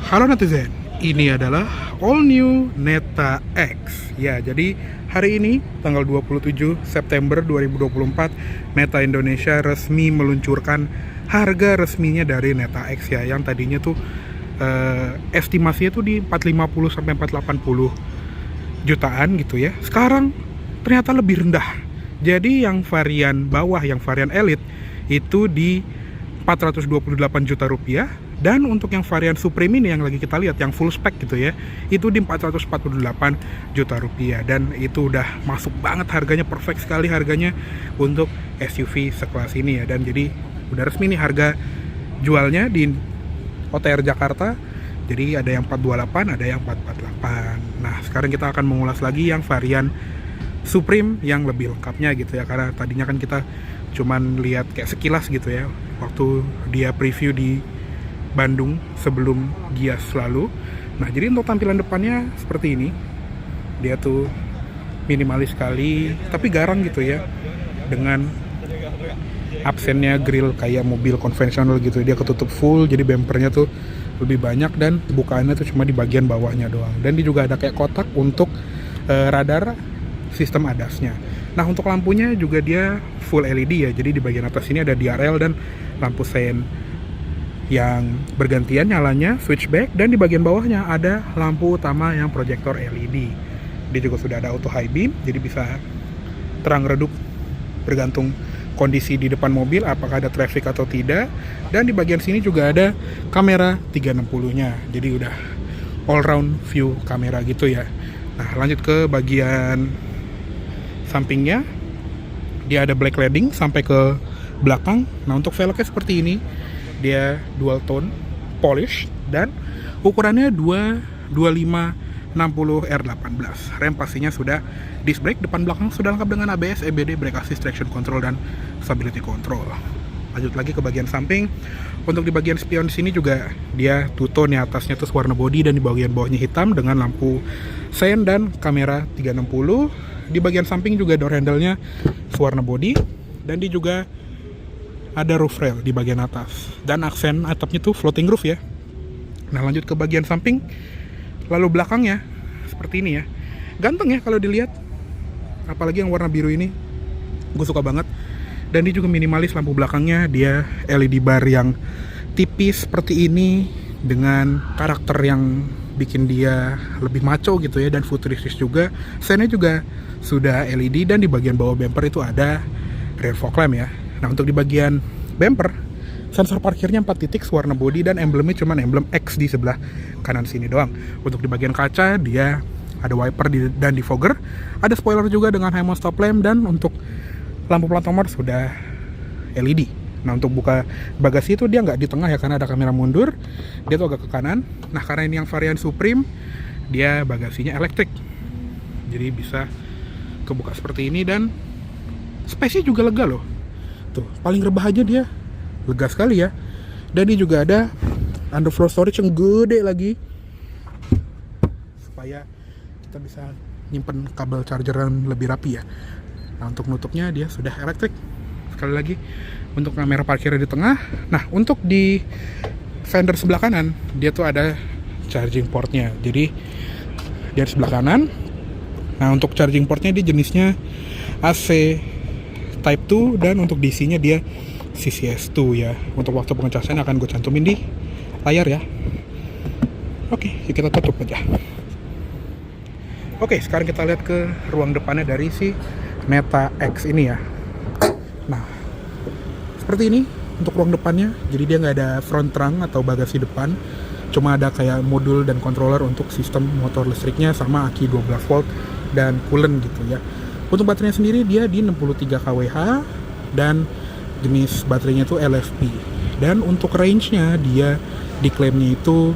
Halo netizen, ini adalah all new Neta X. Ya, jadi hari ini tanggal 27 September 2024 Neta Indonesia resmi meluncurkan harga resminya dari Neta X ya, yang tadinya tuh estimasinya tuh di 450 sampai 480 jutaan gitu ya. Sekarang ternyata lebih rendah. Jadi yang varian bawah, yang varian elite itu di 428 juta rupiah, dan untuk yang varian Supreme ini yang lagi kita lihat yang full spec gitu ya, itu di 448 juta rupiah, dan itu udah masuk banget harganya, perfect sekali harganya untuk SUV sekelas ini ya. Dan jadi udah resmi nih harga jualnya di OTR Jakarta. Jadi ada yang 428, ada yang 448. Nah, sekarang kita akan mengulas lagi yang varian Supreme yang lebih lengkapnya gitu ya, karena tadinya kan kita cuman lihat kayak sekilas gitu ya waktu dia preview di Bandung sebelum Gias lalu. Nah, jadi untuk tampilan depannya seperti ini. Dia tuh minimalis sekali, tapi garang gitu ya, dengan absennya grill kayak mobil konvensional gitu. Dia ketutup full, jadi bumpernya tuh lebih banyak, dan bukaannya tuh cuma di bagian bawahnya doang. Dan dia juga ada kayak kotak untuk radar sistem ADAS-nya. Nah, untuk lampunya juga dia full LED ya. Jadi di bagian atas ini ada DRL dan lampu sein yang bergantian nyalanya, switchback, dan di bagian bawahnya ada lampu utama yang proyektor LED. Dia juga sudah ada auto high beam, jadi bisa terang redup bergantung kondisi di depan mobil, apakah ada traffic atau tidak. Dan di bagian sini juga ada kamera 360-nya, jadi udah all round view kamera gitu ya. Nah, lanjut ke bagian sampingnya, dia ada black leading sampai ke belakang. Nah, untuk velgnya seperti ini, dia dual tone polish, dan ukurannya 225/60 R18. Rem pastinya sudah disc brake, depan belakang sudah lengkap dengan ABS, EBD, brake assist, traction control, dan stability control. Lanjut lagi ke bagian samping. Untuk di bagian spion di sini juga dia two tone ya, atasnya tuh warna body dan di bagian bawahnya hitam dengan lampu sein dan kamera 360. Di bagian samping juga door handle-nya warna body, dan dia juga ada roof rail di bagian atas, dan aksen atapnya tuh floating roof ya. Nah, lanjut ke bagian samping, lalu belakangnya seperti ini ya. Ganteng ya kalau dilihat, apalagi yang warna biru ini, gue suka banget. Dan dia juga minimalis, lampu belakangnya dia LED bar yang tipis seperti ini, dengan karakter yang bikin dia lebih macho gitu ya, dan futuristis juga. Seinnya juga sudah LED, dan di bagian bawah bumper itu ada rear fog lamp ya. Nah, untuk di bagian bumper, sensor parkirnya 4 titik, warna body, dan emblemnya cuma emblem X di sebelah kanan sini doang. Untuk di bagian kaca, dia ada wiper dan defogger, ada spoiler juga dengan high mount stop lamp, dan untuk lampu plat nomor sudah LED. Nah, untuk buka bagasi itu dia nggak di tengah ya, karena ada kamera mundur, dia tuh agak ke kanan. Nah, karena ini yang varian Supreme, dia bagasinya elektrik, jadi bisa kebuka seperti ini, dan space-nya juga lega loh. Tuh, paling rebah aja dia lega sekali ya. Dan ini juga ada underfloor storage yang gede lagi, supaya kita bisa nyimpen kabel chargeran lebih rapi ya. Nah, untuk nutupnya dia sudah elektrik. Sekali lagi, untuk kamera parkirnya di tengah. Nah, untuk di fender sebelah kanan, dia tuh ada charging portnya. Jadi dari sebelah kanan. Nah, untuk charging portnya dia jenisnya AC Type 2, dan untuk DC-nya dia CCS2 ya. Untuk waktu pengecasan akan gue cantumin di layar ya. Oke, kita tutup aja. Oke, sekarang kita lihat ke ruang depannya dari si Neta X ini ya. Nah, seperti ini untuk ruang depannya. Jadi dia nggak ada front trunk atau bagasi depan, cuma ada kayak modul dan controller untuk sistem motor listriknya, sama aki 12 volt dan coolant gitu ya. Untuk baterainya sendiri dia di 63 kWh, dan jenis baterainya itu LFP. Dan untuk range-nya dia diklaimnya itu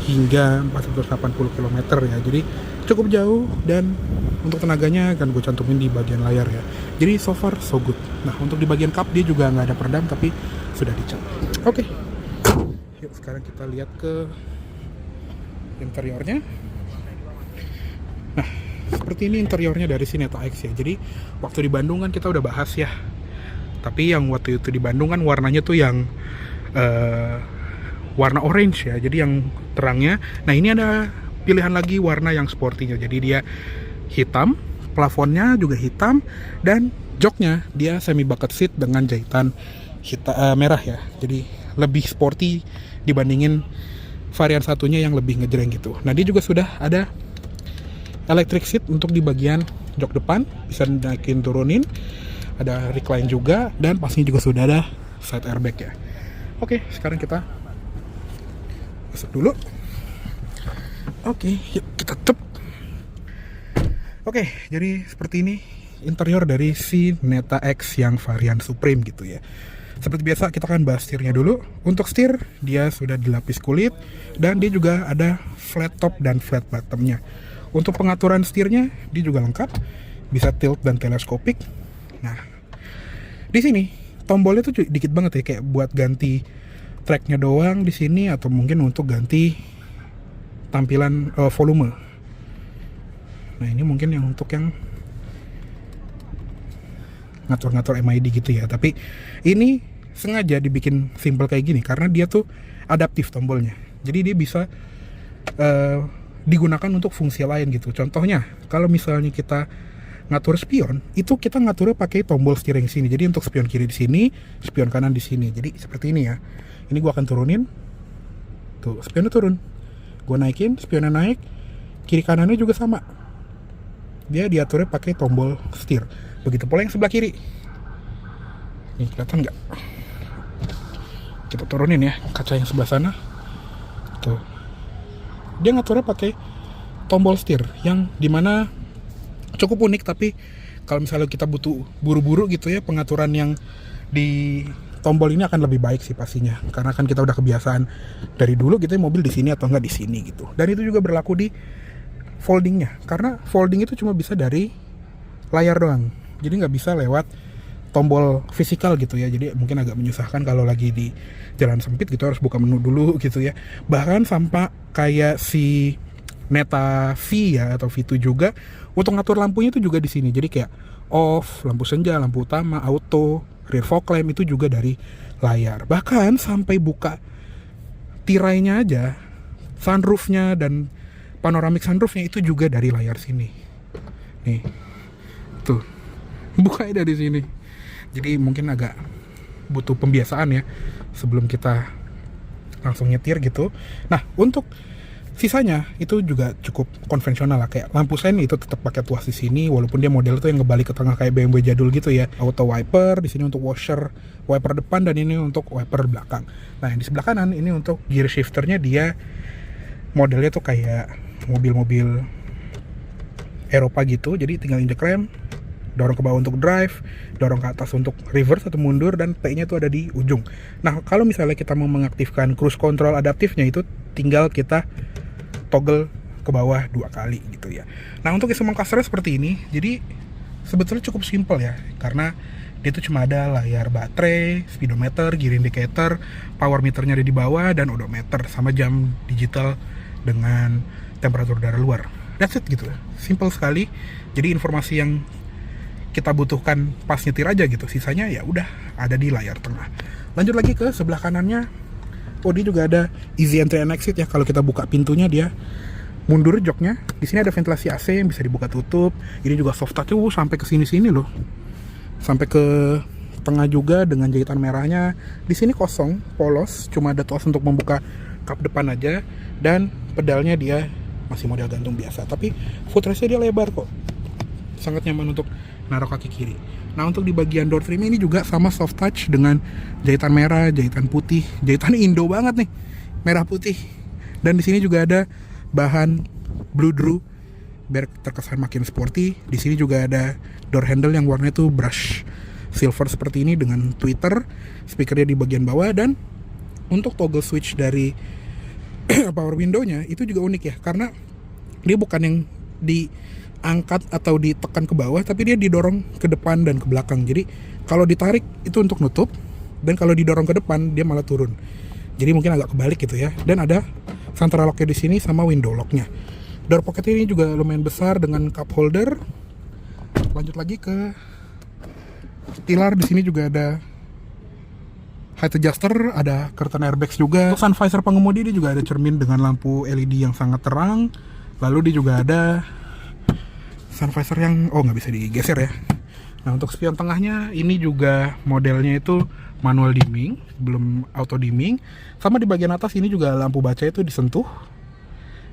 hingga 480 km ya. Jadi cukup jauh, dan untuk tenaganya akan gue cantumin di bagian layar ya. Jadi so far so good. Nah, untuk di bagian kap dia juga nggak ada peredam, tapi sudah dicat. Oke. Yuk, sekarang kita lihat ke interiornya. Nah, seperti ini interiornya dari si Neta X ya. Jadi waktu di Bandung kan kita udah bahas ya. Tapi yang waktu itu di Bandung kan warnanya tuh yang warna orange ya, jadi yang terangnya. Nah ini ada pilihan lagi warna yang sportinya, jadi dia hitam, plafonnya juga hitam, dan joknya dia semi bucket seat dengan jahitan merah ya, jadi lebih sporty dibandingin varian satunya yang lebih ngejreng gitu. Nah dia juga sudah ada electric seat untuk di bagian jok depan, bisa naikin turunin, ada recline juga, dan pastinya juga sudah ada side airbag ya. Oke, sekarang kita masuk dulu. Oke, yuk kita tutup. Oke, jadi seperti ini interior dari si Neta X yang varian Supreme gitu ya. Seperti biasa kita akan bahas setirnya dulu. Untuk setir dia sudah dilapis kulit dan dia juga ada flat top dan flat bottomnya. Untuk pengaturan setirnya dia juga lengkap, bisa tilt dan teleskopik. Nah, di sini tombolnya tuh dikit banget ya, kayak buat ganti tracknya doang di sini, atau mungkin untuk ganti tampilan volume. Nah ini mungkin yang untuk yang ngatur-ngatur MID gitu ya, tapi ini sengaja dibikin simple kayak gini karena dia tuh adaptif tombolnya, jadi dia bisa digunakan untuk fungsi lain gitu. Contohnya kalau misalnya kita ngatur spion, itu kita ngaturnya pakai tombol steering sini. Jadi untuk spion kiri di sini, spion kanan di sini. Jadi seperti ini ya. Ini gua akan turunin. Tuh, spionnya turun. Gua naikin, spionnya naik. Kiri kanannya juga sama. Dia diaturnya pakai tombol setir. Begitu pula yang sebelah kiri. Nih, kelihatan nggak? Kita turunin ya kaca yang sebelah sana. Tuh. Dia ngaturnya pakai tombol setir yang dimana cukup unik, tapi kalau misalnya kita butuh buru-buru gitu ya, pengaturan yang di tombol ini akan lebih baik sih pastinya, karena kan kita udah kebiasaan dari dulu gitu ya, mobil di sini atau enggak di sini gitu. Dan itu juga berlaku di foldingnya, karena folding itu cuma bisa dari layar doang, jadi nggak bisa lewat tombol fisikal gitu ya. Jadi mungkin agak menyusahkan kalau lagi di jalan sempit gitu, harus buka menu dulu gitu ya. Bahkan sampai kayak si Neta V ya atau V2 juga, untuk ngatur lampunya itu juga di sini. Jadi kayak off, lampu senja, lampu utama, auto, rear fog lamp itu juga dari layar. Bahkan sampai buka tirainya aja, sunroofnya dan panoramic sunroofnya itu juga dari layar sini. Nih, tuh, bukanya dari sini. Jadi mungkin agak butuh pembiasaan ya sebelum kita langsung nyetir gitu. Nah, untuk sisanya itu juga cukup konvensional lah, kayak lampu sen itu tetap pakai tuas di sini, walaupun dia model tuh yang ngebalik ke tengah kayak BMW jadul gitu ya. Auto wiper di sini untuk washer wiper depan, dan ini untuk wiper belakang. Nah yang di sebelah kanan ini untuk gear shifternya, dia modelnya tuh kayak mobil-mobil Eropa gitu, jadi tinggal injek rem, dorong ke bawah untuk drive, dorong ke atas untuk reverse atau mundur, dan P-nya tuh ada di ujung. Nah kalau misalnya kita mau mengaktifkan cruise control adaptifnya, itu tinggal kita toggle ke bawah 2 kali gitu ya. Nah untuk semua kasarnya seperti ini, jadi sebetulnya cukup simple ya, karena dia tuh cuma ada layar baterai, speedometer, gear indicator, power meternya ada di bawah, dan odometer sama jam digital dengan temperatur udara luar. That's it gitu ya, simple sekali. Jadi informasi yang kita butuhkan pas nyetir aja gitu, sisanya ya udah ada di layar tengah. Lanjut lagi ke sebelah kanannya. Oh, dia juga ada easy entry and exit ya. Kalau kita buka pintunya, dia mundur joknya. Di sini ada ventilasi AC yang bisa dibuka tutup. Ini juga soft touch sampai ke sini-sini loh. Sampai ke tengah juga dengan jahitan merahnya. Di sini kosong, polos, cuma ada tuas untuk membuka kap depan aja, dan pedalnya dia masih model gantung biasa. Tapi footrestnya dia lebar kok. Sangat nyaman untuk naruh kaki kiri. Nah untuk di bagian door trim ini juga sama soft touch dengan jahitan merah, jahitan putih, jahitan Indo banget nih, merah putih. Dan di sini juga ada bahan blue drew biar terkesan makin sporty. Di sini juga ada door handle yang warnanya tuh brush silver seperti ini dengan tweeter, speakernya di bagian bawah, dan untuk toggle switch dari power window-nya itu juga unik ya, karena dia bukan yang diangkat atau ditekan ke bawah, tapi dia didorong ke depan dan ke belakang. Jadi kalau ditarik itu untuk nutup, dan kalau didorong ke depan dia malah turun. Jadi mungkin agak kebalik gitu ya. Dan ada central lock-nya di sini sama window lock-nya. Door pocket ini juga lumayan besar dengan cup holder. Lanjut lagi ke tilar, di sini juga ada height adjuster, ada curtain airbags juga. Untuk sun visor pengemudi dia juga ada cermin dengan lampu LED yang sangat terang. Lalu dia juga ada sun visor yang nggak bisa digeser ya. Nah, untuk spion tengahnya ini juga modelnya itu manual dimming, belum auto dimming. Sama di bagian atas ini juga lampu baca itu disentuh.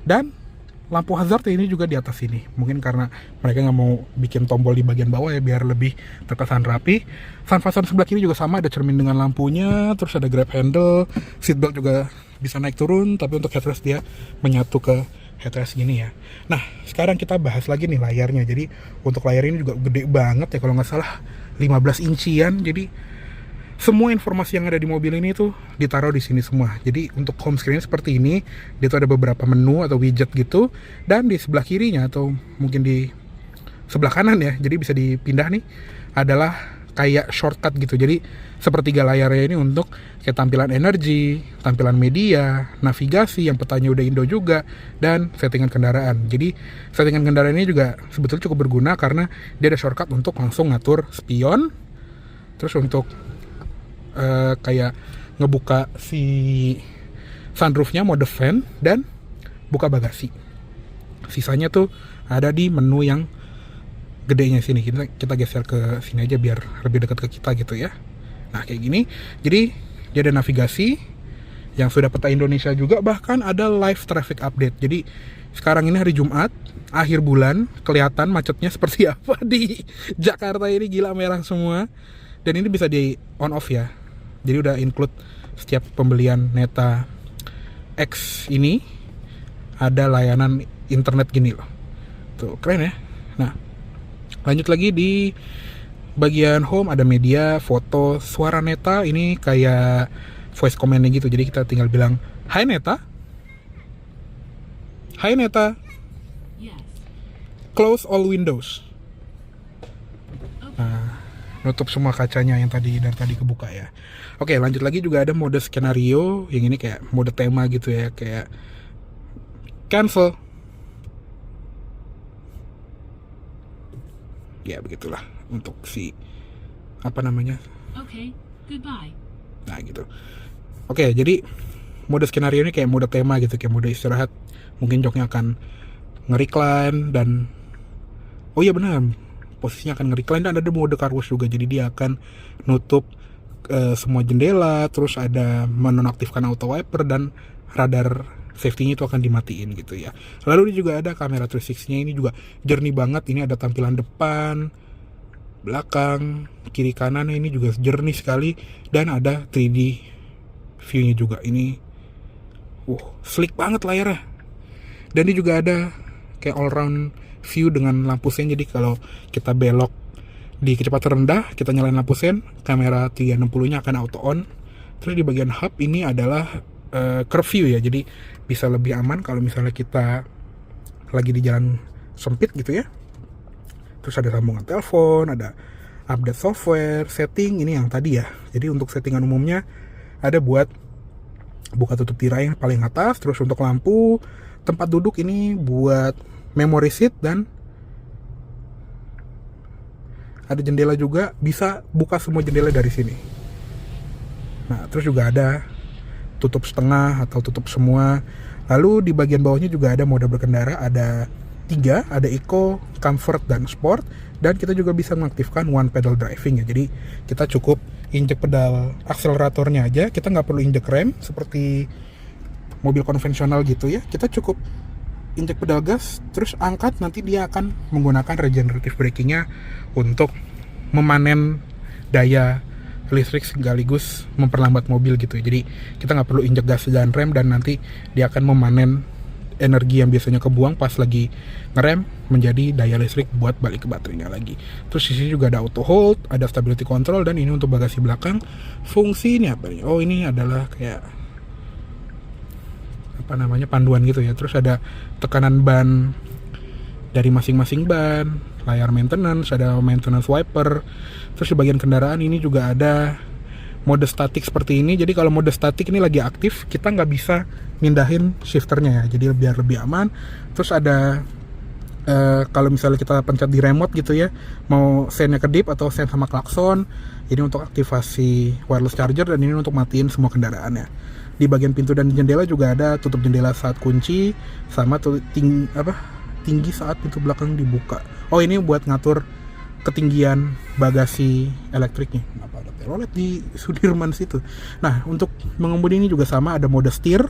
Dan lampu hazard ini juga di atas sini. Mungkin karena mereka nggak mau bikin tombol di bagian bawah ya, biar lebih terkesan rapi. Sun visor sebelah kiri juga sama, ada cermin dengan lampunya. Terus ada grab handle, seatbelt juga bisa naik turun. Tapi untuk headrest dia menyatu ke headrest gini ya. Nah, sekarang kita bahas lagi nih layarnya. Jadi untuk layar ini juga gede banget ya, kalau nggak salah 15 incian. Jadi semua informasi yang ada di mobil ini tuh ditaruh di sini semua. Jadi untuk home screen seperti ini, dia tuh ada beberapa menu atau widget gitu. Dan di sebelah kirinya atau mungkin di sebelah kanan ya, jadi bisa dipindah nih, adalah kayak shortcut gitu. Jadi sepertiga layarnya ini untuk kayak tampilan energi, tampilan media, navigasi, yang petanya udah Indo juga, dan settingan kendaraan. Jadi settingan kendaraan ini juga sebetulnya cukup berguna karena dia ada shortcut untuk langsung ngatur spion. Terus untuk kayak ngebuka si sunroofnya, mode fan, dan buka bagasi. Sisanya tuh ada di menu yang gedenya sini. Kita geser ke sini aja biar lebih dekat ke kita gitu ya. Nah, kayak gini. Jadi dia ada navigasi yang sudah peta Indonesia juga, bahkan ada live traffic update. Jadi sekarang ini hari Jumat, akhir bulan, kelihatan macetnya seperti apa di Jakarta ini, gila, merah semua. Dan ini bisa di on off ya. Jadi udah include setiap pembelian Neta X ini ada layanan internet gini loh. Tuh, keren ya. Nah, lanjut lagi di bagian home, ada media, foto, suara Neta. Ini kayak voice command gitu. Jadi kita tinggal bilang, "Hai Neta. Hai Neta. Yes. Close all windows." Nah, nutup semua kacanya yang dari tadi kebuka ya. Oke, lanjut lagi juga ada mode skenario, yang ini kayak mode tema gitu ya, kayak cancel. Ya begitulah untuk si apa namanya. Okay, goodbye. Nah gitu. Oke, jadi mode skenario ini kayak mode tema gitu, kayak mode istirahat. Mungkin joknya akan nge-recline dan oh iya benar, posisinya akan nge-recline, dan ada mode car wash juga. Jadi dia akan nutup semua jendela, terus ada menonaktifkan auto wiper, dan radar safety-nya itu akan dimatiin gitu ya. Lalu ini juga ada kamera 360-nya, ini juga jernih banget. Ini ada tampilan depan, belakang, kiri kanan, ini juga jernih sekali, dan ada 3D view-nya juga. Ini slick banget layarnya. Dan ini juga ada kayak all round view dengan lampu sen. Jadi kalau kita belok di kecepatan rendah, kita nyalain lampu sen, kamera 360-nya akan auto on. Terus di bagian hub ini adalah curve view ya, jadi bisa lebih aman kalau misalnya kita lagi di jalan sempit gitu ya. Terus ada sambungan telepon, ada update software, setting, ini yang tadi ya. Jadi untuk settingan umumnya ada buat buka tutup tirai yang paling atas. Terus untuk lampu, tempat duduk ini buat memory seat, dan ada jendela juga, bisa buka semua jendela dari sini. Nah, terus juga ada tutup setengah atau tutup semua. Lalu di bagian bawahnya juga ada mode berkendara, ada 3, ada Eco, Comfort, dan Sport. Dan kita juga bisa mengaktifkan one pedal driving ya. Jadi kita cukup injek pedal akseleratornya aja, kita nggak perlu injek rem seperti mobil konvensional gitu ya. Kita cukup injek pedal gas, terus angkat, nanti dia akan menggunakan regenerative braking-nya untuk memanen daya listrik sekaligus memperlambat mobil gitu. Jadi kita nggak perlu injek gas dan rem, dan nanti dia akan memanen energi yang biasanya kebuang pas lagi ngerem menjadi daya listrik buat balik ke baterainya lagi. Terus di sini juga ada auto hold, ada stability control, dan ini untuk bagasi belakang. Fungsi ini apa nih? Oh, ini adalah kayak apa namanya, panduan gitu ya. Terus ada tekanan ban dari masing-masing ban, layar maintenance, ada maintenance wiper. Terus di bagian kendaraan ini juga ada mode statik seperti ini. Jadi kalau mode statik ini lagi aktif, kita nggak bisa mindahin shifternya ya, jadi biar lebih aman. Terus ada kalau misalnya kita pencet di remote gitu ya, mau sendnya kedip atau send sama klakson, ini untuk aktivasi wireless charger, dan ini untuk matiin semua kendaraannya. Di bagian pintu dan jendela juga ada tutup jendela saat kunci, sama tinggi saat pintu belakang dibuka. Oh, ini buat ngatur ketinggian bagasi elektriknya. Kenapa ada telolet di Sudirman situ? Nah, untuk mengemudi ini juga sama, ada mode steer,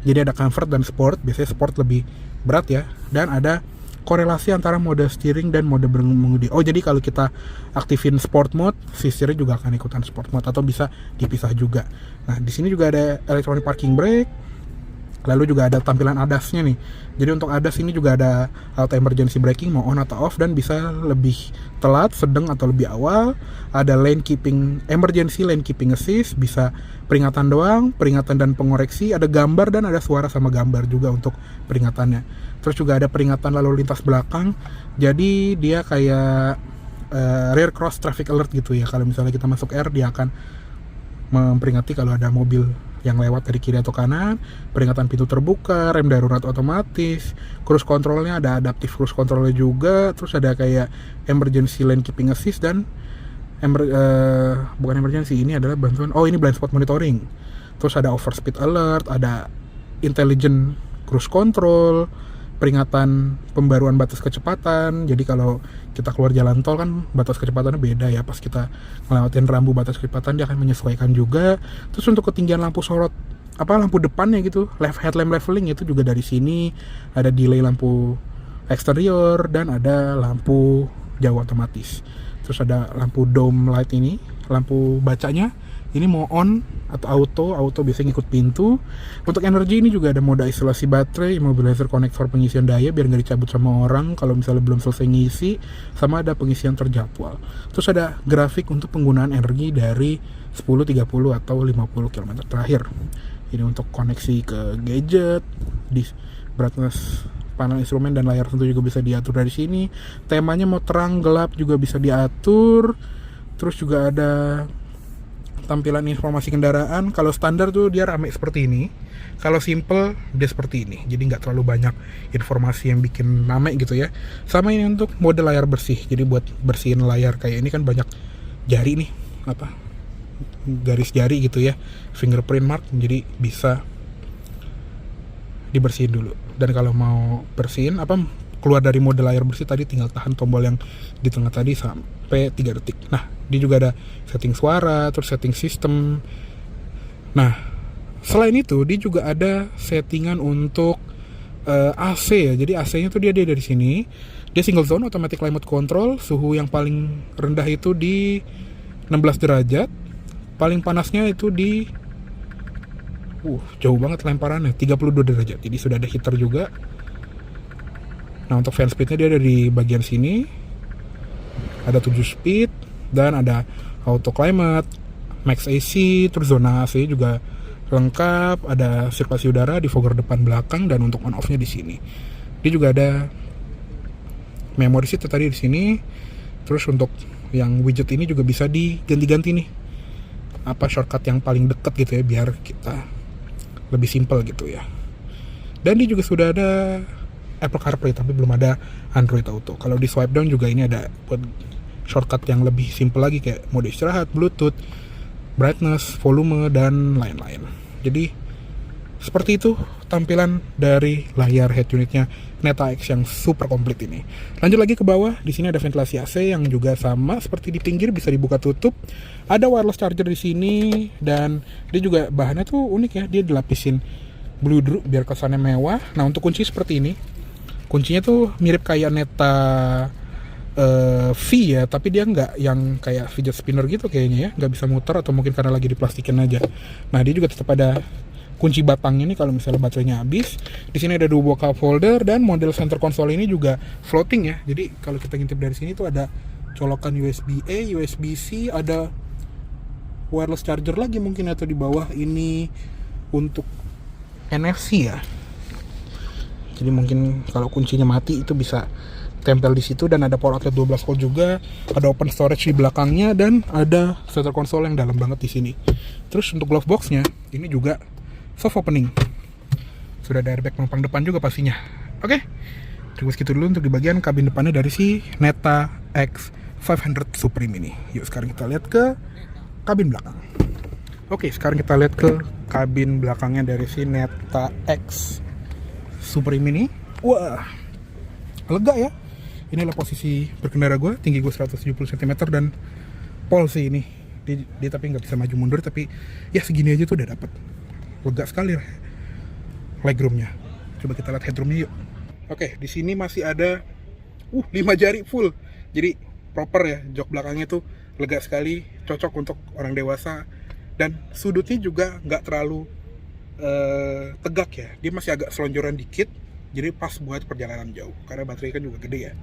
jadi ada comfort dan sport. Biasanya sport lebih berat ya, dan ada korelasi antara mode steering dan mode mengemudi. Oh, jadi kalau kita aktifin sport mode, si setirnya juga akan ikutan sport mode, atau bisa dipisah juga. Nah, di sini juga ada electronic parking brake. Lalu juga ada tampilan ADAS-nya nih. Jadi untuk ADAS ini juga ada auto emergency braking, mau on atau off, dan bisa lebih telat, sedang, atau lebih awal. Ada emergency lane keeping assist, bisa peringatan doang, peringatan dan pengoreksi. Ada gambar dan ada suara sama gambar juga untuk peringatannya. Terus juga ada peringatan lalu lintas belakang. Jadi dia kayak rear cross traffic alert gitu ya. Kalau misalnya kita masuk R, dia akan memperingati kalau ada mobil yang lewat dari kiri atau kanan, peringatan pintu terbuka, rem darurat otomatis, cruise controlnya ada adaptive cruise controlnya juga, terus ada kayak emergency lane keeping assist, dan bukan emergency, ini adalah bantuan, ini blind spot monitoring, terus ada overspeed alert, ada intelligent cruise control, peringatan pembaruan batas kecepatan. Jadi kalau kita keluar jalan tol kan batas kecepatannya beda ya, pas kita ngelewatin rambu batas kecepatan dia akan menyesuaikan juga. Terus untuk ketinggian lampu sorot, lampu depannya gitu, headlamp leveling itu juga dari sini. Ada delay lampu eksterior dan ada lampu jauh otomatis. Terus ada lampu dome light ini, lampu bacanya. Ini mau on atau auto biasanya ngikut pintu. Untuk energi ini juga ada mode isolasi baterai, immobilizer konektor pengisian daya biar nggak dicabut sama orang kalau misalnya belum selesai ngisi, sama ada pengisian terjadwal. Terus ada grafik untuk penggunaan energi dari 10, 30 atau 50 km terakhir. Ini untuk koneksi ke gadget, di brightness panel instrumen dan layar tentu juga bisa diatur dari sini. Temanya mau terang gelap juga bisa diatur. Terus juga ada tampilan informasi kendaraan. Kalau standar tuh dia rame seperti ini. Kalau simple dia seperti ini. Jadi nggak terlalu banyak informasi yang bikin rame gitu ya. Sama ini untuk mode layar bersih. Jadi buat bersihin layar kayak ini kan banyak jari nih, garis jari gitu ya, fingerprint mark. Jadi bisa dibersihin dulu. Dan kalau mau bersihin keluar dari mode layar bersih tadi, tinggal tahan tombol yang di tengah tadi sampai 3 detik. Nah, dia juga ada setting suara, terus setting sistem. Nah, selain itu dia juga ada settingan untuk AC ya. Jadi AC-nya tuh dia dari sini. Dia single zone automatic climate control. Suhu yang paling rendah itu di 16 derajat. Paling panasnya itu di jauh banget lemparannya, 32 derajat. Jadi sudah ada heater juga. Nah, untuk fan speednya dia ada di bagian sini. Ada 7 speed. Dan ada auto climate, max AC, terus zona AC juga lengkap. Ada sirkulasi udara di fogger depan belakang, dan untuk on off-nya di sini. Dia juga ada memory seat tadi di sini. Terus untuk yang widget ini juga bisa diganti-ganti nih. Shortcut yang paling deket gitu ya, biar kita lebih simple gitu ya. Dan dia juga sudah ada Apple CarPlay, tapi belum ada Android Auto. Kalau di swipe down juga ini ada buat shortcut yang lebih simple lagi, kayak mode istirahat, Bluetooth, brightness, volume, dan lain-lain. Jadi seperti itu tampilan dari layar head unitnya Neta X yang super komplit ini. Lanjut lagi ke bawah, di sini ada ventilasi AC yang juga sama seperti di pinggir, bisa dibuka tutup. Ada wireless charger di sini, dan dia juga bahannya tuh unik ya, dia dilapisin blue drupe biar kesannya mewah. Nah, untuk kunci seperti ini. Kuncinya tuh mirip kayak Neta V ya, tapi dia nggak yang kayak fidget spinner gitu kayaknya ya, nggak bisa muter, atau mungkin karena lagi diplastikin aja. Nah, dia juga tetap ada kunci batangnya nih kalau misalnya baterainya habis. Di sini ada 2 buah cup holder, dan model center console ini juga floating ya. Jadi kalau kita ngintip dari sini tuh ada colokan USB A, USB C, ada wireless charger lagi mungkin, atau di bawah ini untuk NFC ya. Jadi mungkin kalau kuncinya mati itu bisa tempel di situ, dan ada power outlet 12 volt juga, ada open storage di belakangnya, dan ada center console yang dalam banget di sini. Terus untuk glove box-nya ini juga soft opening. Sudah ada airbag penumpang depan juga pastinya. Oke. Cukup segitu dulu untuk di bagian kabin depannya dari si Neta X 500 Supreme ini. Yuk sekarang kita lihat ke kabin belakang. Oke, sekarang kita lihat ke kabin belakangnya dari si Neta X Supreme ini. Wah, lega ya. Inilah posisi berkendara gue, tinggi gue 170 cm dan pol sih ini. Dia tapi nggak bisa maju mundur, tapi ya segini aja tuh udah dapet. Lega sekali legroomnya. Coba kita lihat headroomnya yuk. Oke, di sini masih ada 5 jari full. Jadi proper ya, jok belakangnya tuh lega sekali, cocok untuk orang dewasa. Dan sudutnya juga nggak terlalu tegak ya. Dia masih agak selonjoran dikit. Jadi pas buat perjalanan jauh, karena baterai kan juga gede ya.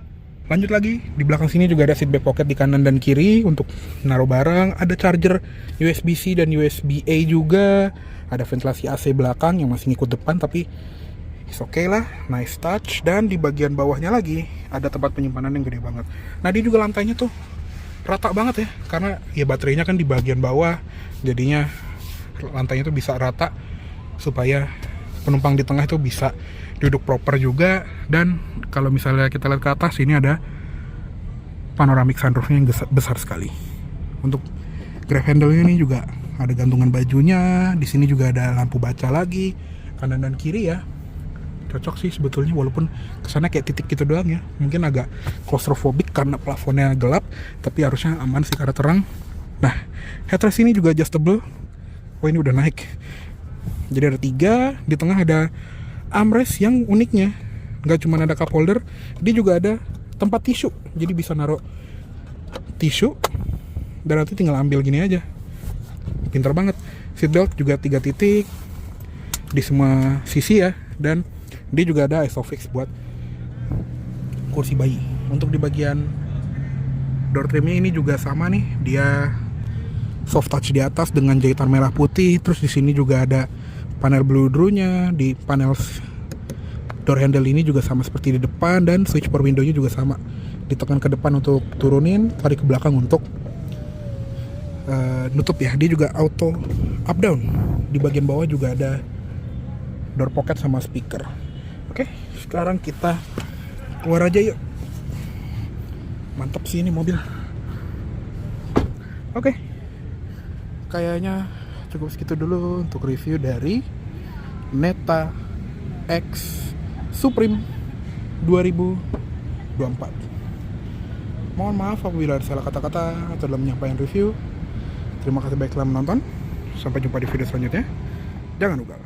Lanjut lagi, di belakang sini juga ada seat back pocket di kanan dan kiri untuk naruh barang. Ada charger USB-C dan USB-A juga. Ada ventilasi AC belakang yang masih ngikut depan, tapi it's okay lah, nice touch. Dan di bagian bawahnya lagi ada tempat penyimpanan yang gede banget. Nah, dia juga lantainya tuh rata banget ya, karena ya baterainya kan di bagian bawah, jadinya lantainya tuh bisa rata supaya penumpang di tengah itu bisa duduk proper juga. Dan kalau misalnya kita lihat ke atas, ini ada panoramic sunroofnya yang besar sekali. Untuk grab handle-nya ini juga ada gantungan bajunya. Di sini juga ada lampu baca lagi kanan dan kiri ya. Cocok sih sebetulnya, walaupun kesannya kayak titik gitu doang ya. Mungkin agak claustrophobic karena plafonnya gelap, tapi harusnya aman sih karena terang. Nah, headrest ini juga adjustable. Oh, ini udah naik. Jadi ada 3, di tengah ada armrest yang uniknya nggak cuma ada cup holder, dia juga ada tempat tisu, jadi bisa naruh tisu dan nanti tinggal ambil gini aja. Pintar banget. Seat belt juga 3 titik di semua sisi ya, dan dia juga ada isofix buat kursi bayi. Untuk di bagian door trimnya ini juga sama nih, dia soft touch di atas dengan jahitan merah putih. Terus di sini juga ada panel blue-nya. Di panel door handle ini juga sama seperti di depan, dan switch power window-nya juga sama. Ditekan ke depan untuk turunin, tarik ke belakang untuk nutup ya. Dia juga auto up down. Di bagian bawah juga ada door pocket sama speaker. Oke, sekarang kita keluar aja yuk. Mantap sih ini mobil. Oke, kayaknya cukup segitu dulu untuk review dari Neta X Supreme 2024. Mohon maaf apabila ada salah kata-kata atau dalam menyampaikan review. Terima kasih baik telah menonton. Sampai jumpa di video selanjutnya. Jangan ugal.